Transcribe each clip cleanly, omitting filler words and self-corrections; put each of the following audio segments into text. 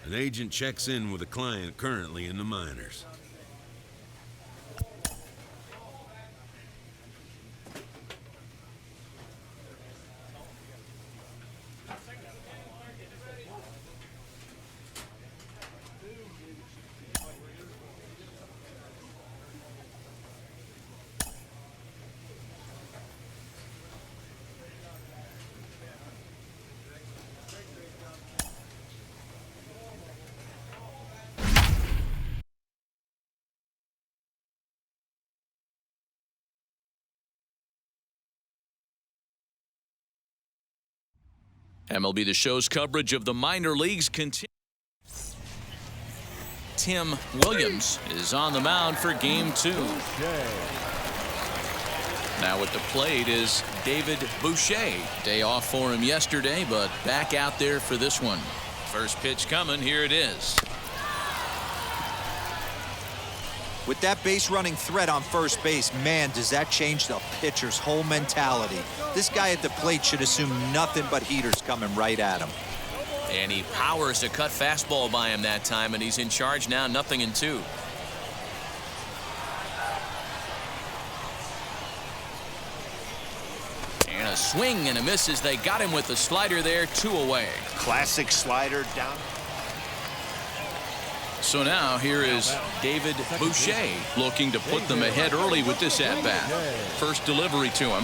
An agent checks in with a client currently in the minors. MLB The Show's coverage of the minor leagues continues. Tim Williams is on the mound for game 2. Now at the plate is David Boucher. Day off for him yesterday, but back out there for this one. First pitch coming. Here it is. With that base running threat on first base, man, does that change the pitcher's whole mentality. This guy at the plate should assume nothing but heaters coming right at him. And he powers a cut fastball by him that time, and he's in charge now, 0-2. And a swing and a miss as they got him with the slider there, 2 away. Classic slider down. So now here is David Boucher looking to put them ahead early with this at-bat. First delivery to him.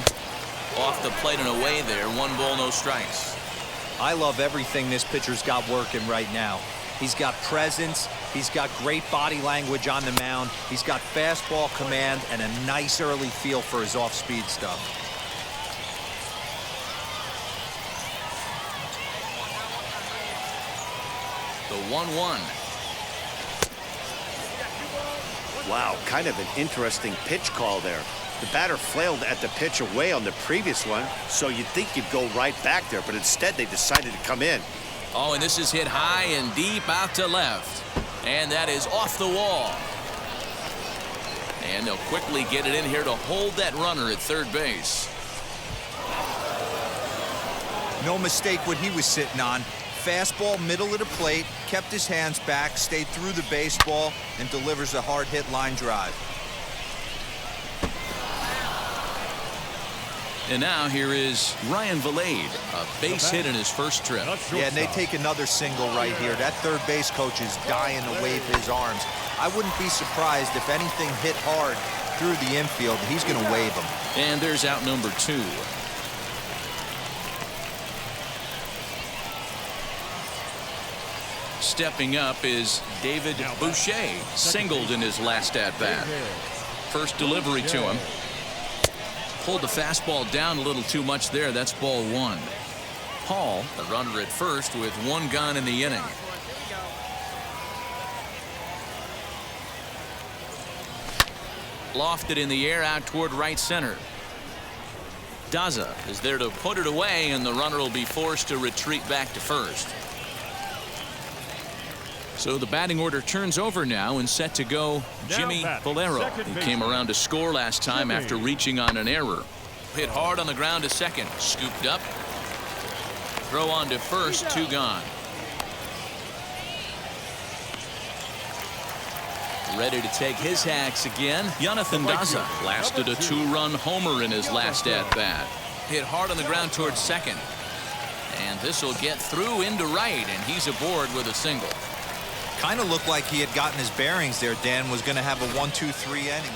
Off the plate and away there. 1 ball, no strikes. I love everything this pitcher's got working right now. He's got presence. He's got great body language on the mound. He's got fastball command and a nice early feel for his off-speed stuff. The 1-1. Wow, kind of an interesting pitch call there. The batter flailed at the pitch away on the previous one, so you'd think you'd go right back there, but instead they decided to come in. Oh, and this is hit high and deep out to left. And that is off the wall. And they'll quickly get it in here to hold that runner at third base. No mistake what he was sitting on. Fastball middle of the plate, kept his hands back, stayed through the baseball, and delivers a hard hit line drive. And now here is Ryan Valade, a base hit in his first trip. Yeah, and they take another single right here. That third base coach is dying to wave his arms. I wouldn't be surprised if anything hit hard through the infield. He's going to wave them. And there's out number 2. Stepping up is David Boucher, singled in his last at-bat. First delivery to him. Pulled the fastball down a little too much there. That's ball 1. Paul, the runner at first, with 1 gone in the inning. Lofted in the air out toward right center. Daza is there to put it away, and the runner will be forced to retreat back to first. So the batting order turns over now, and set to go Jimmy Valero, who came around to score last time after reaching on an error. Hit hard on the ground to second. Scooped up. Throw on to first. 2 gone. Ready to take his hacks again. Jonathan Daza lasted a 2-run homer in his last at-bat. Hit hard on the ground towards second. And this will get through into right, and he's aboard with a single. Kind of looked like he had gotten his bearings there. Dan was going to have a 1-2-3 inning.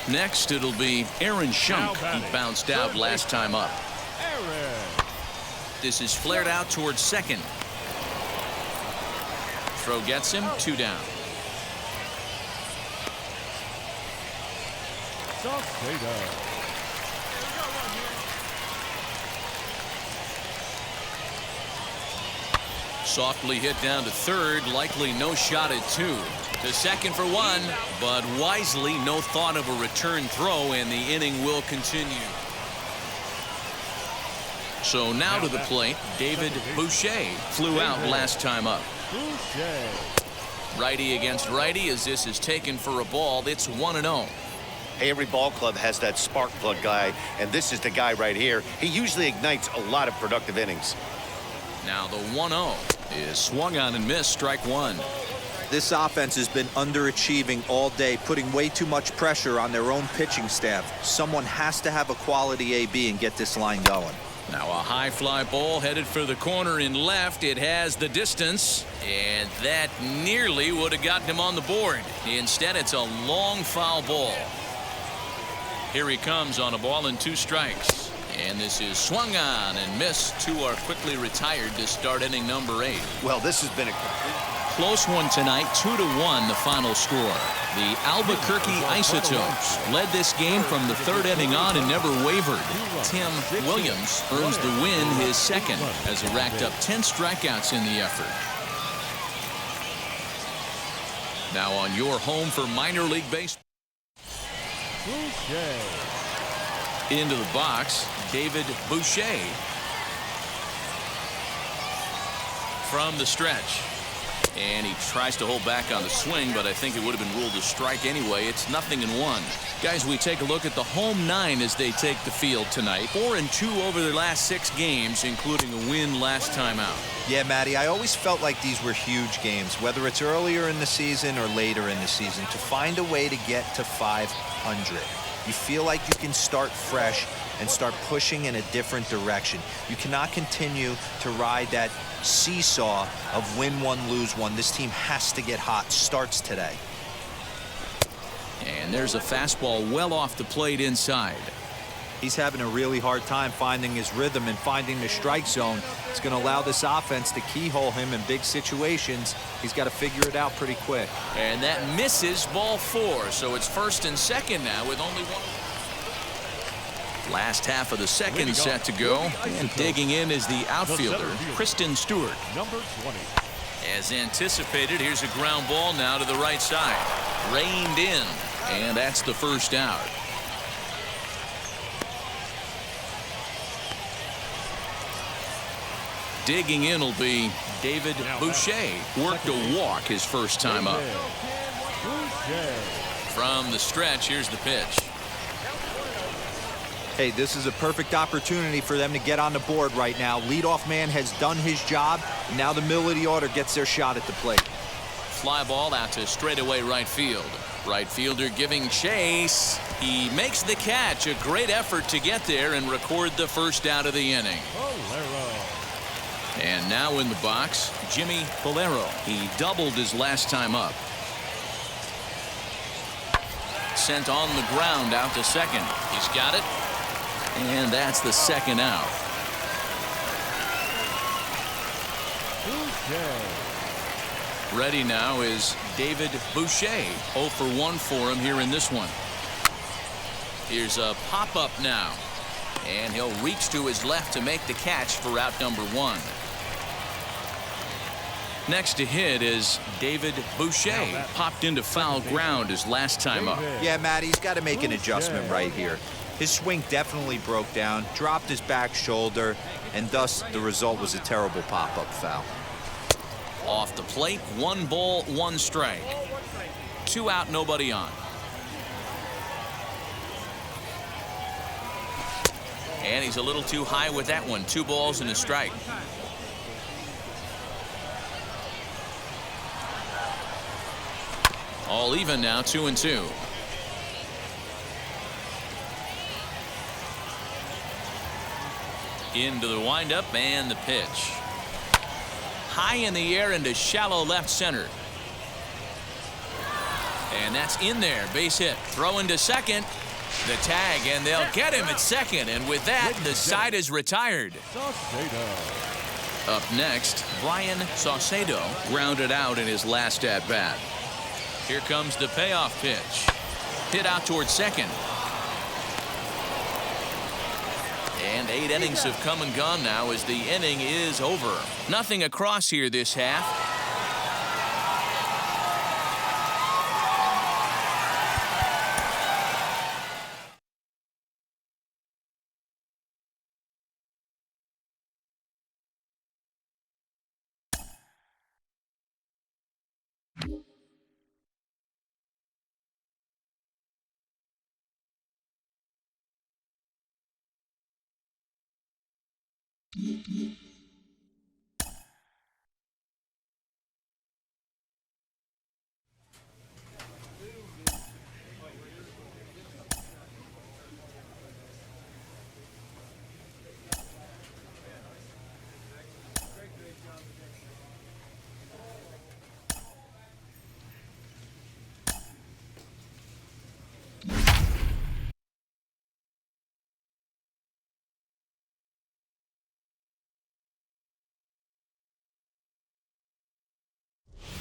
Next, it'll be Aaron Shunk. He bounced out last time up. This is flared out towards second. Throw gets him, 2 down. Softly hit down to third, likely no shot at 2. To second for 1, but wisely no thought of a return throw, and the inning will continue. So now to the plate, David Boucher flew out last time up. Righty against righty as this is taken for a ball. It's 1-0. Hey, every ball club has that spark plug guy, and this is the guy right here. He usually ignites a lot of productive innings. Now the 1-0 is swung on and missed, strike 1. This offense has been underachieving all day, putting way too much pressure on their own pitching staff. Someone has to have a quality AB and get this line going. Now a high fly ball headed for the corner in left. It has the distance, and that nearly would have gotten him on the board. Instead, it's a long foul ball. Here he comes on a ball and 2 strikes. And this is swung on and missed. 2 are quickly retired to start inning number 8. Well, this has been a Close one tonight, 2-1 the final score. The Albuquerque Isotopes led this game from the 3rd inning on and never wavered. Tim Williams earns the win, his second, as he racked up 10 strikeouts in the effort. Now on your home for minor league baseball. Into the box, David Boucher. From the stretch. And he tries to hold back on the swing, but I think it would have been ruled a strike anyway. It's 0-1. Guys, we take a look at the home 9 as they take the field tonight. 4-2 over their last 6 games, including a win last time out. Yeah, Matty, I always felt like these were huge games, whether it's earlier in the season or later in the season, to find a way to get to 500. You feel like you can start fresh and start pushing in a different direction. You cannot continue to ride that seesaw of win one, lose one. This team has to get hot. Starts today. And there's a fastball well off the plate inside. He's having a really hard time finding his rhythm and finding the strike zone. It's going to allow this offense to keyhole him in big situations. He's got to figure it out pretty quick. And that misses, ball 4. So it's 1st and 2nd now with only 1. Last half of the second set to go. And digging in is the outfielder, Kristen Stewart. Number 20. As anticipated, here's a ground ball now to the right side. Reined in. And that's the first out. Digging in will be David Boucher. Worked a walk his first time up. From the stretch, here's the pitch. Hey, this is a perfect opportunity for them to get on the board right now. Leadoff man has done his job. Now the middle of the order gets their shot at the plate. Fly ball out to straightaway right field. Right fielder giving chase. He makes the catch. A great effort to get there and record the first out of the inning. And now in the box, Jimmy Bolero. He doubled his last time up. Sent on the ground out to second. He's got it. And that's the second out. Ready now is David Boucher. 0 for 1 for him here in this one. Here's a pop-up now. And he'll reach to his left to make the catch for out number 1. Next to hit is David Boucher. Popped into foul ground his last time up. Yeah, Matt, he's got to make an adjustment right here. His swing definitely broke down, dropped his back shoulder, and thus the result was a terrible pop-up foul. Off the plate, 1 ball, 1 strike. 2 out, nobody on. And he's a little too high with that one. 2 balls and a strike. All even now, 2-2. Into the windup and the pitch. High in the air into shallow left center. And that's in there. Base hit. Throw into second. The tag, and they'll get him at second. And with that, the side is retired. Up next, Brian Saucedo grounded out in his last at-bat. Here comes the payoff pitch. Hit out towards second. And 8 innings have come and gone now as the inning is over. Nothing across here this half.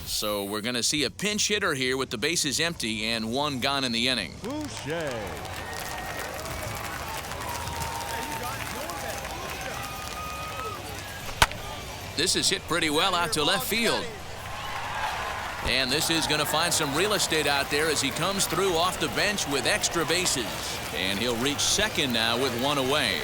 So we're going to see a pinch hitter here with the bases empty and 1 gone in the inning. Boucher. This is hit pretty well out to left field. And this is going to find some real estate out there as he comes through off the bench with extra bases. And he'll reach second now with 1 away.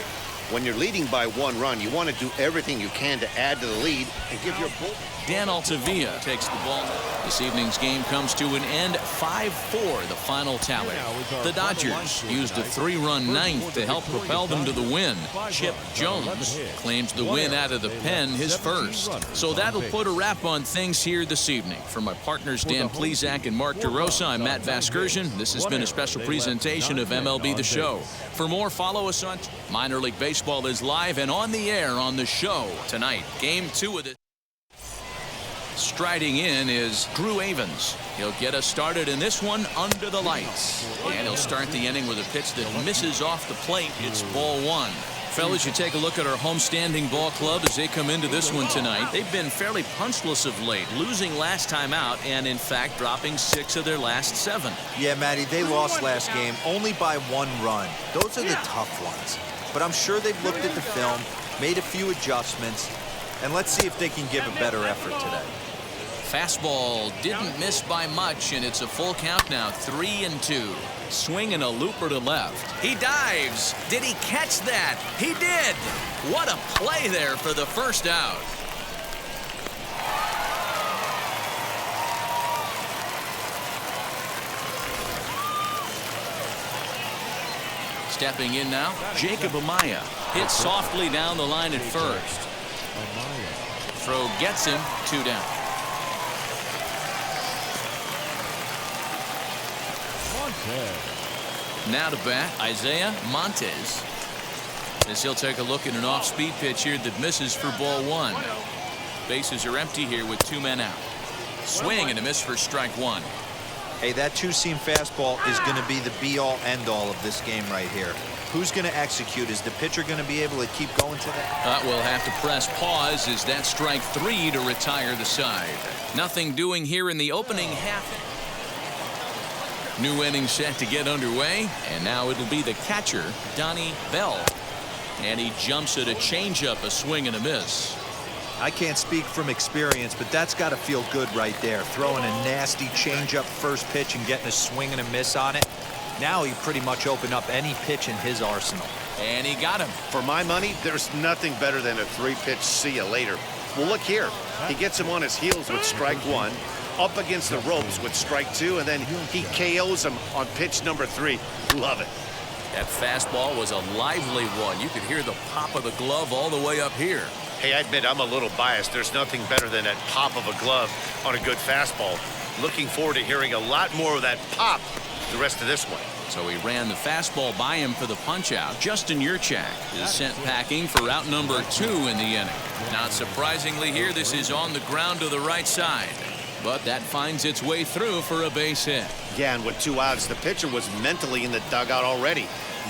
When you're leading by 1 run, you want to do everything you can to add to the lead and give your bull. Dan Altavilla takes the ball. This evening's game comes to an end 5-4, the final tally. The Dodgers used a 3-run 9th to help propel them to the win. Chip Jones claims the win out of the pen, his first. So that'll put a wrap on things here this evening. For my partners Dan Plesac and Mark DeRosa, I'm Matt Vasgersian. This has been a special presentation of MLB The Show. For more, follow us on Minor League Baseball is live and on the air on the show tonight. Game 2 of the. Striding in is Drew Avens. He'll get us started in this one under the lights. And he'll start the inning with a pitch that misses off the plate. It's ball 1. Fellas, you take a look at our homestanding ball club as they come into this one tonight. They've been fairly punchless of late, losing last time out and, in fact, dropping 6 of their last 7. Yeah, Matty, they lost last game only by 1 run. Those are the tough ones. But I'm sure they've looked at the film, made a few adjustments, and let's see if they can give a better effort today. Fastball didn't miss by much, and it's a full count now, 3-2. Swing and a looper to left. He dives. Did he catch that? He did. What a play there for the first out. Stepping in now, Jacob Amaya. Hit softly down the line at first. Throw gets him, 2 down. Now to bat, Isaiah Montes. As he'll take a look at an off-speed pitch here that misses for ball 1. Bases are empty here with 2 men out. Swing and a miss for strike 1. Hey, that 2-seam fastball is going to be the be-all, end-all of this game right here. Who's going to execute? Is the pitcher going to be able to keep going to that? We'll have to press pause as that's strike 3 to retire the side. Nothing doing here in the opening half. New inning set to get underway, and now it'll be the catcher, Donnie Bell. And he jumps at a changeup, a swing and a miss. I can't speak from experience, but that's got to feel good right there. Throwing a nasty changeup first pitch and getting a swing and a miss on it. Now he pretty much opened up any pitch in his arsenal. And he got him. For my money, there's nothing better than a 3-pitch see you later. Well, look here. He gets him on his heels with strike 1. Up against the ropes with strike 2, and then he KOs him on pitch number 3. Love it. That fastball was a lively one. You could hear the pop of the glove all the way up here. Hey, I admit I'm a little biased. There's nothing better than that pop of a glove on a good fastball. Looking forward to hearing a lot more of that pop the rest of this one. So he ran the fastball by him for the punch-out. Justin Yurchak is sent packing for out number 2 in the inning. Not surprisingly here, this is on the ground to the right side. but that finds its way through for a base hit. Yeah, and with 2 outs, the pitcher was mentally in the dugout already.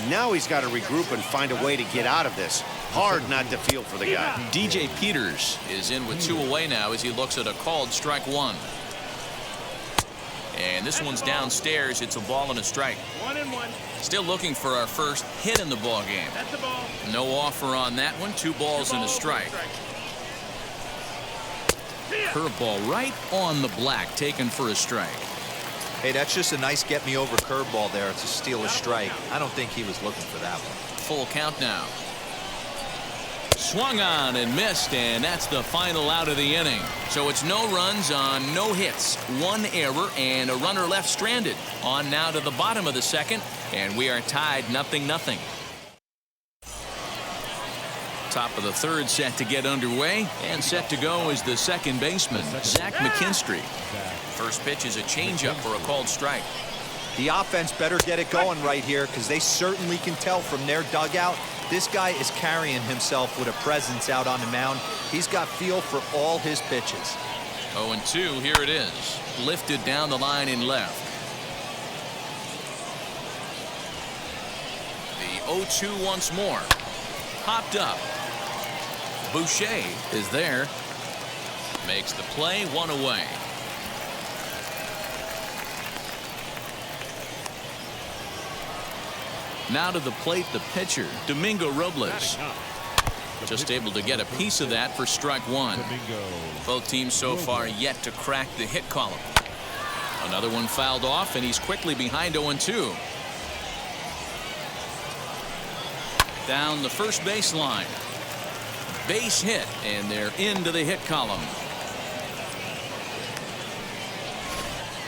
Now he's got to regroup and find a way to get out of this. Hard not to feel for the guy. DJ Peters is in with 2 away now as he looks at a called strike 1. And this one's downstairs. It's a ball and a strike. 1-1. Still looking for our first hit in the ball game. That's the ball. No offer on that one. 2 balls and a strike. Curveball right on the black, taken for a strike. Hey, that's just a nice get-me-over curveball there to steal a strike. I don't think he was looking for that one. Full count now. Swung on and missed, and that's the final out of the inning. So it's no runs on no hits, 1 error, and a runner left stranded. On now to the bottom of the second, and we are tied 0-0. Top of the third set to get underway, and set to go is the second baseman, Zach Mckinstry. First pitch is a changeup for a called strike. The offense better get it going right here because they certainly can tell from their dugout this guy is carrying himself with a presence out on the mound. He's got feel for all his pitches. 0-2, here it is. Lifted down the line in left. The 0-2 once more. Popped up. Boucher is there. Makes the play, 1 away. Now to the plate, the pitcher, Domingo Robles. Just able to get a piece of that for strike 1. Both teams so far yet to crack the hit column. Another one fouled off, and he's quickly behind 0-2. Down the first baseline. Base hit, and they're into the hit column.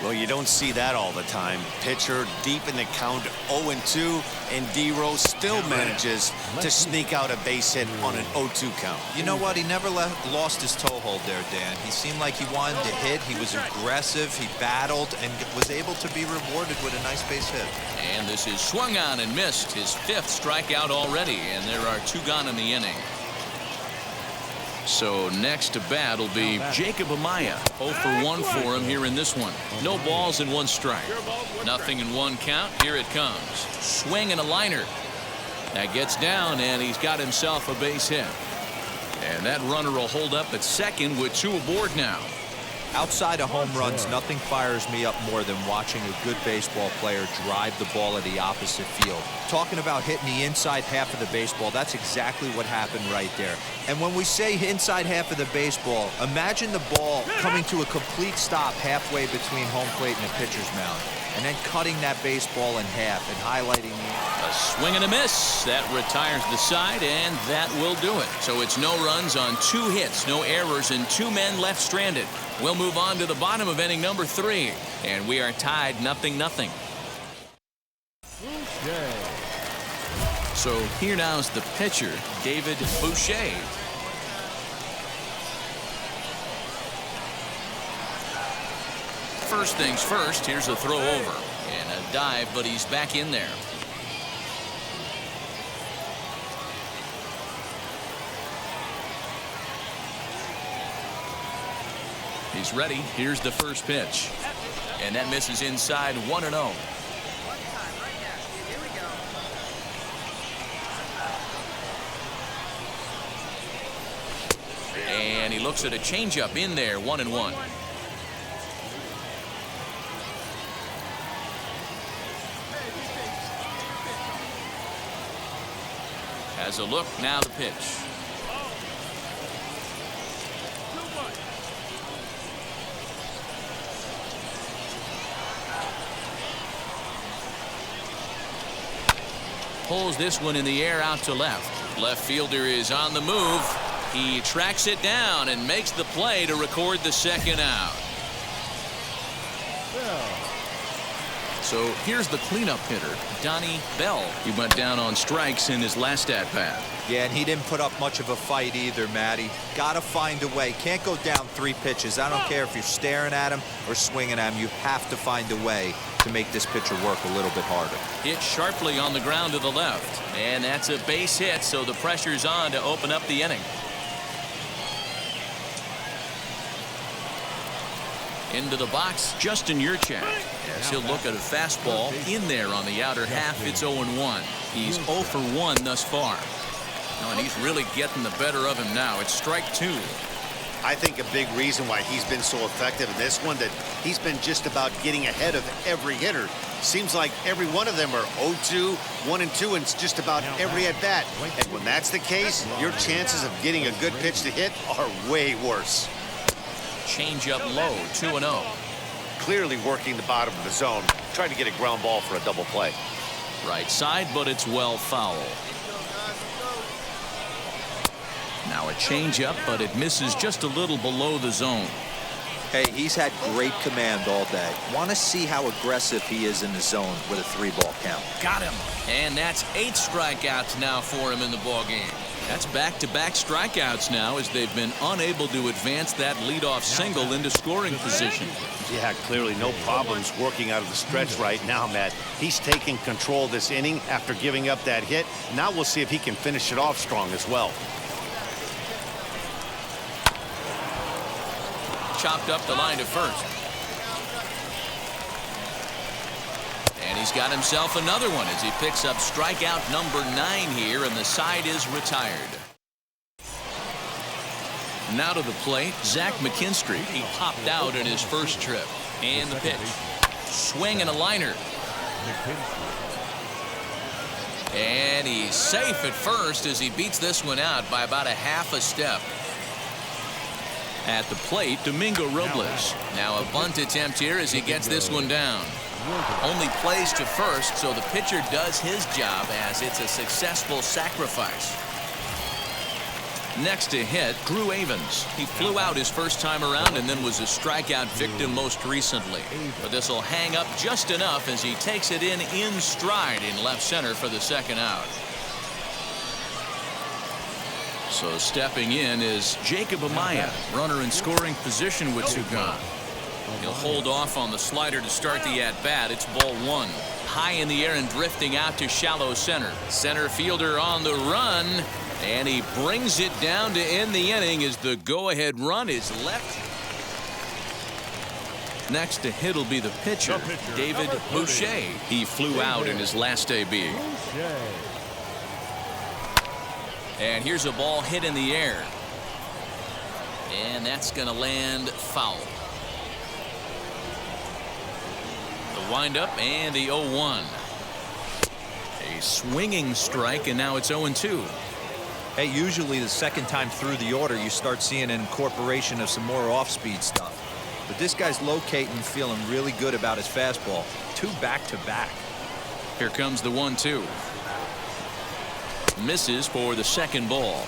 Well, you don't see that all the time. Pitcher deep in the count, 0-2, and D-Rose still manages to sneak out a base hit on an 0-2 count. You know what? He never lost his toehold there, Dan. He seemed like he wanted to hit. He was aggressive. He battled and was able to be rewarded with a nice base hit. And this is swung on and missed. His 5th strikeout already, and there are 2 gone in the inning. So next to bat will be Jacob Amaya. 0 for 1 for him here in this one. No balls and 1 strike. Nothing in 1 count. Here it comes. Swing and a liner. That gets down, and he's got himself a base hit. And that runner will hold up at second with 2 aboard now. Outside of home runs, nothing fires me up more than watching a good baseball player drive the ball at the opposite field. Talking about hitting the inside half of the baseball, that's exactly what happened right there. And when we say inside half of the baseball, imagine the ball coming to a complete stop halfway between home plate and the pitcher's mound, and then cutting that baseball in half and highlighting A swing and a miss. That retires the side, and that will do it. So it's no runs on 2 hits, no errors, and 2 men left stranded. We'll move on to the bottom of inning number 3, and we are tied 0-0. So here now is the pitcher, David Boucher. First things first, here's a throw over and a dive, but he's back in there. He's ready. Here's the first pitch. And that misses inside 1-0. And he looks at a changeup in there, 1-1. Has a look, now the pitch. Pulls this one in the air out to left. Left fielder is on the move. He tracks it down and makes the play to record the second out. So here's the cleanup hitter, Donnie Bell. He went down on strikes in his last at-bat. Yeah, and he didn't put up much of a fight either, Matty. Got to find a way. Can't go down 3 pitches. I don't care if you're staring at him or swinging at him. You have to find a way to make this pitcher work a little bit harder. Hit sharply on the ground to the left. And that's a base hit, so the pressure's on to open up the inning. Into the box, Justin Yurchak. As he'll look at a fastball in there on the outer half. It's 0-1. He's 0 for 1 thus far. And he's really getting the better of him now. It's strike 2. I think a big reason why he's been so effective in this one, that he's been just about getting ahead of every hitter. Seems like every one of them are 0-2, 1-2, and it's just about every at-bat. And when that's the case, your chances of getting a good pitch to hit are way worse. Change up low, 2-0. Clearly working the bottom of the zone, trying to get a ground ball for a double play. Right side, but it's well foul. Now a changeup, but it misses just a little below the zone. Hey, he's had great command all day. Want to see how aggressive he is in the zone with a 3-ball count. Got him. And that's 8 strikeouts now for him in the ballgame. That's back-to-back strikeouts now, as they've been unable to advance that leadoff single into scoring position. Yeah, clearly no problems working out of the stretch right now, Matt. He's taking control this inning after giving up that hit. Now we'll see if he can finish it off strong as well. Chopped up the line to first. And he's got himself another one as he picks up strikeout number 9 here, and the side is retired. Now to the plate, Zach Mckinstry. He popped out in his first trip. And the pitch. Swing and a liner. And he's safe at first as he beats this one out by about a half a step. At the plate, Domingo Robles. Now a bunt attempt here as he gets this one down. Only plays to first, so the pitcher does his job as it's a successful sacrifice. Next to hit, Drew Avens. He flew out his first time around and then was a strikeout victim most recently. But this will hang up just enough as he takes it in stride in left center for the second out. So stepping in is Jacob Amaya, runner in scoring position with 2 gone. He'll hold off on the slider to start the at-bat. It's ball 1. High in the air and drifting out to shallow center. Center fielder on the run, and he brings it down to end the inning as the go-ahead run is left. Next to hit will be the pitcher, David Boucher. He flew out in his last AB. And here's a ball hit in the air. And that's going to land foul. The windup and the 0-1. A swinging strike, and now it's 0-2. Hey, usually the second time through the order, you start seeing an incorporation of some more off-speed stuff. But this guy's locating, feeling really good about his fastball. 2 back-to-back. Here comes the 1-2. Misses for the second ball.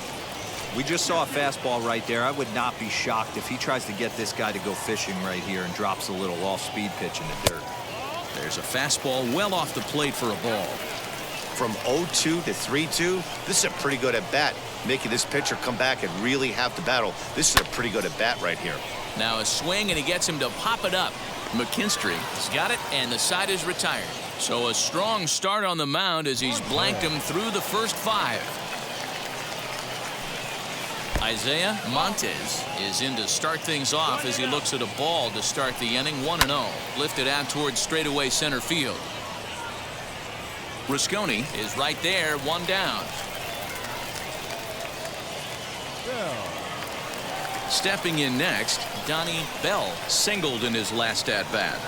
We just saw a fastball right there. I would not be shocked if he tries to get this guy to go fishing right here and drops a little off-speed pitch in the dirt. There's a fastball well off the plate for a ball. From 0-2 to 3-2, this is a pretty good at-bat. Making this pitcher come back and really have to battle. This is a pretty good at-bat right here. Now a swing, and he gets him to pop it up. McKinstry has got it, and the side is retired. So a strong start on the mound as he's blanked him through the first 5. Isaiah Montes is in to start things off as he looks at a ball to start the inning. 1-0. Lifted out towards straightaway center field. Rusconi is right there, 1 down. Stepping in next, Donnie Bell singled in his last at-bat.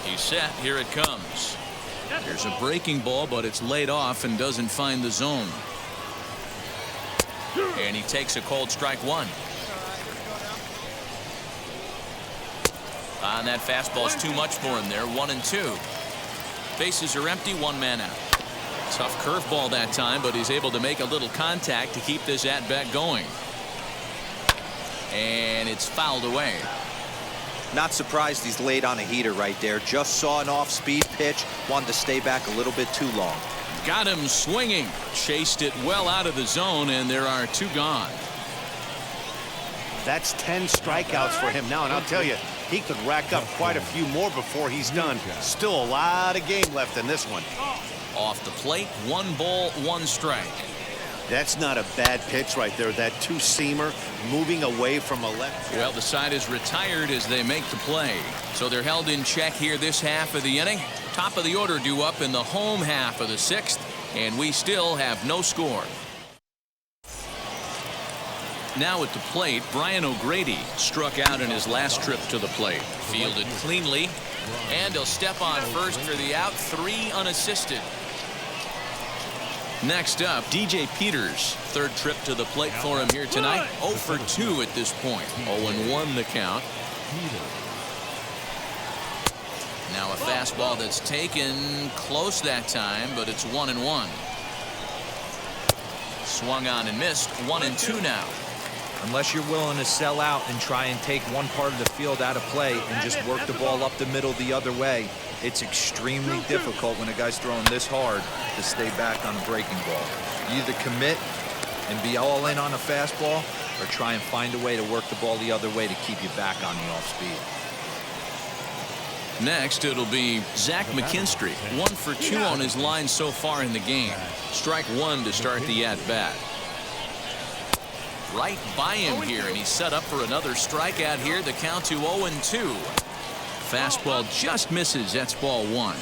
He's set. Here it comes. There's a breaking ball, but it's laid off and doesn't find the zone. And he takes a cold strike 1. And that fastball's too much for him there. 1-2. Bases are empty, 1 man out. Tough curveball that time, but he's able to make a little contact to keep this at-bat going. And it's fouled away. Not surprised he's laid on a heater right there. Just saw an off-speed pitch. Wanted to stay back a little bit too long. Got him swinging. Chased it well out of the zone, and there are 2 gone. That's 10 strikeouts for him now, and I'll tell you, he could rack up quite a few more before he's done. Still a lot of game left in this one. Off the plate, 1 ball, 1 strike. That's not a bad pitch right there. That two-seamer moving away from a left. Well, the side is retired as they make the play. So they're held in check here this half of the inning. Top of the order due up in the home half of the 6th. And we still have no score. Now at the plate, Brian O'Grady struck out in his last trip to the plate. Fielded cleanly. And he'll step on first for the out. 3 unassisted. Next up, DJ Peters. Third trip to the plate for him here tonight. 0 for 2 at this point. 0-1 the count. Now a fastball that's taken close that time, but it's 1-1. Swung on and missed. 1-2 now. Unless you're willing to sell out and try and take one part of the field out of play and just work the ball up the middle the other way, it's extremely difficult when a guy's throwing this hard to stay back on a breaking ball. You either commit and be all in on a fastball or try and find a way to work the ball the other way to keep you back on the off speed. Next, it'll be Zach Mckinstry. 1 for 2 on his line so far in the game. Strike 1 to start the at-bat. Right by him here, and he's set up for another strikeout here. The count to 0-2. Fastball just misses. That's ball 1.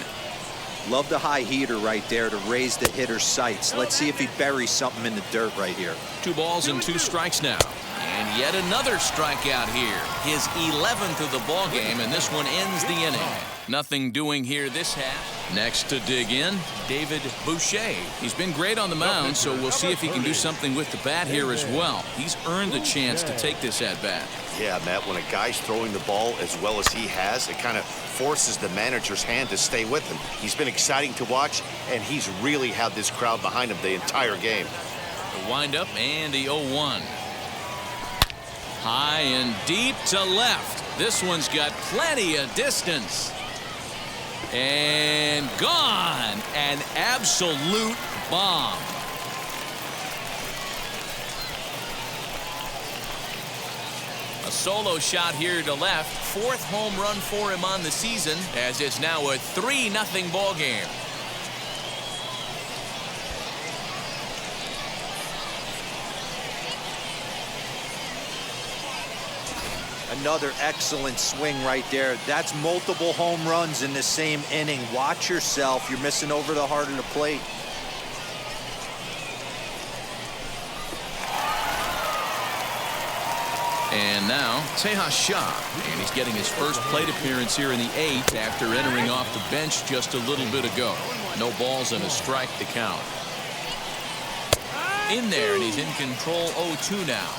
Love the high heater right there to raise the hitter's sights. Let's see if he buries something in the dirt right here. 2 balls and 2 strikes now. And yet another strikeout here. His 11th of the ball game, and this one ends the inning. Nothing doing here this half. Next to dig in, David Boucher. He's been great on the mound, so we'll see if he can do something with the bat here as well. He's earned the chance to take this at bat. Yeah, Matt, when a guy's throwing the ball as well as he has, it kind of forces the manager's hand to stay with him. He's been exciting to watch, and he's really had this crowd behind him the entire game. The windup and the 0-1. High and deep to left. This one's got plenty of distance. And gone. An absolute bomb. A solo shot here to left. 4th home run for him on the season, as it's now a 3-0 ball game. Another excellent swing right there. That's multiple home runs in the same inning. Watch yourself. You're missing over the heart of the plate. And now, Shunk. And he's getting his first plate appearance here in the 8th after entering off the bench just a little bit ago. No balls and a strike to count. In there, and he's in control. 0-2 now.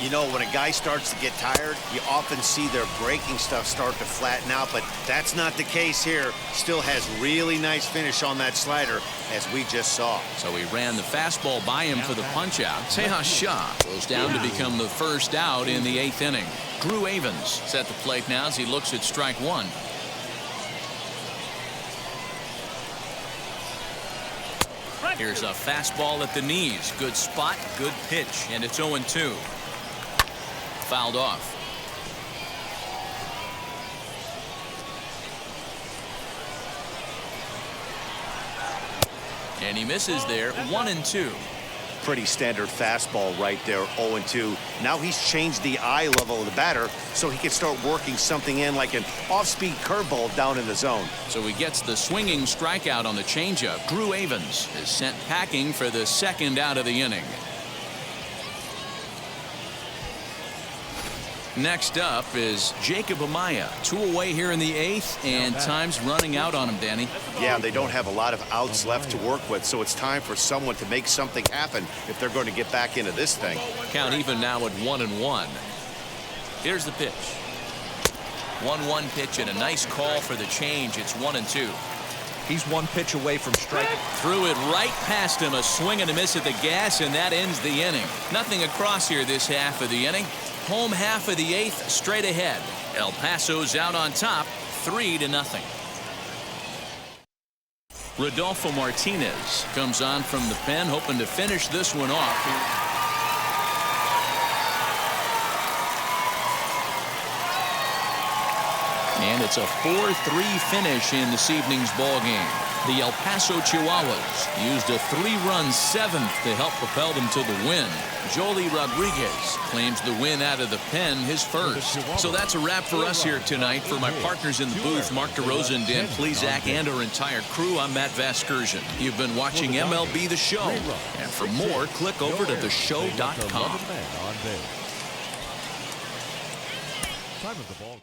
You know, when a guy starts to get tired, you often see their breaking stuff start to flatten out, but that's not the case here. Still has really nice finish on that slider, as we just saw. So he ran the fastball by him for the punch-out. Shunk goes down to become the first out in the 8th inning. Drew Avens set the plate now as he looks at strike 1. Here's a fastball at the knees. Good spot, good pitch, and it's 0-2. Fouled off. And he misses there. 1-2. Pretty standard fastball right there. 0-2. Now he's changed the eye level of the batter so he can start working something in like an off-speed curveball down in the zone. So he gets the swinging strikeout on the changeup. Drew Avens is sent packing for the 2nd out of the inning. Next up is Jacob Amaya. 2 away here in the 8th, and time's running out on him, Danny. Yeah, they don't have a lot of outs left to work with, so it's time for someone to make something happen if they're going to get back into this thing. Count even now at 1-1. Here's the pitch. 1-1 pitch and a nice call for the change. It's 1-2. He's 1 pitch away from striking. Threw it right past him. A swing and a miss at the gas, and that ends the inning. Nothing across here this half of the inning. Home half of the 8th straight ahead. El Paso's out on top, 3-0. Rodolfo Martinez comes on from the pen, hoping to finish this one off. And it's a 4-3 finish in this evening's ball game. The El Paso Chihuahuas used a 3-run seventh to help propel them to the win. Joely Rodriguez claims the win out of the pen, his first. So that's a wrap for us here tonight. For my partners in the booth, Mark DeRosa and Dan Plesac, and our entire crew, I'm Matt Vasgersian. You've been watching MLB The Show. And for more, click over to theshow.com. Time of the ball.